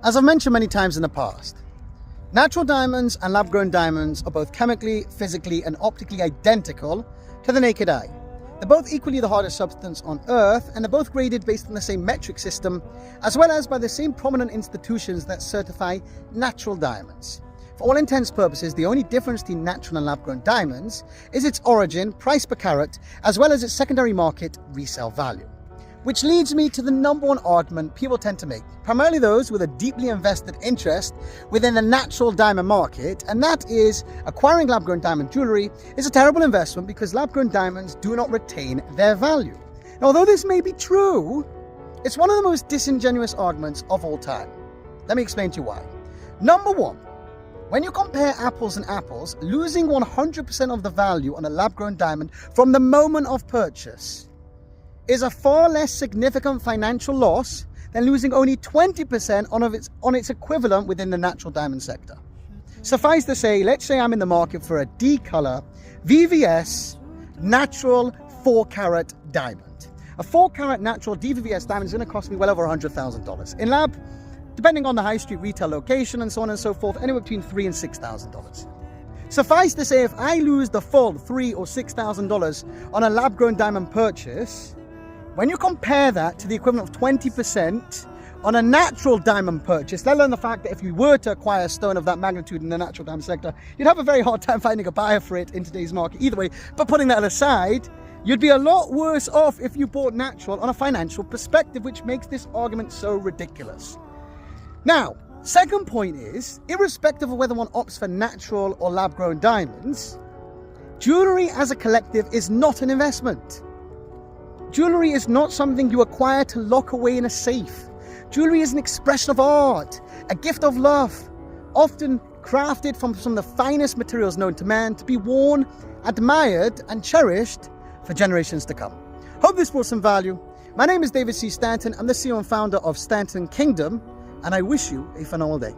As I've mentioned many times in the past, natural diamonds and lab-grown diamonds are both chemically, physically, and optically identical to the naked eye. They're both equally the hardest substance on Earth, and they're both graded based on the same metric system, as well as by the same prominent institutions that certify natural diamonds. For all intents and purposes, the only difference between natural and lab-grown diamonds is its origin, price per carat, as well as its secondary market resale value. Which leads me to the number one argument people tend to make, primarily those with a deeply invested interest within the natural diamond market, and that is acquiring lab-grown diamond jewelry is a terrible investment because lab-grown diamonds do not retain their value. Now, although this may be true, it's one of the most disingenuous arguments of all time. Let me explain to you why. Number one, when you compare apples and apples, losing 100% of the value on a lab-grown diamond from the moment of purchase is a far less significant financial loss than losing only 20% on its equivalent within the natural diamond sector. Suffice to say, let's say I'm in the market for a D-color VVS natural 4-carat diamond. A 4-carat natural DVVS diamond is going to cost me well over $100,000. In lab, depending on the high street retail location and so on and so forth, anywhere between $3,000 and $6,000. Suffice to say, if I lose the full $3,000 or $6,000 on a lab-grown diamond purchase, when you compare that to the equivalent of 20% on a natural diamond purchase, let alone the fact that if you were to acquire a stone of that magnitude in the natural diamond sector, you'd have a very hard time finding a buyer for it in today's market either way. But putting that aside, you'd be a lot worse off if you bought natural on a financial perspective, which makes this argument so ridiculous. Now, second point is, irrespective of whether one opts for natural or lab-grown diamonds, jewelry as a collective is not an investment. Jewelry is not something you acquire to lock away in a safe. Jewelry is an expression of art, a gift of love, often crafted from some of the finest materials known to man, to be worn, admired, and cherished for generations to come. Hope this brought some value. My name is David C. Stanton. I'm the CEO and founder of Stanton Kingdom, and I wish you a phenomenal day.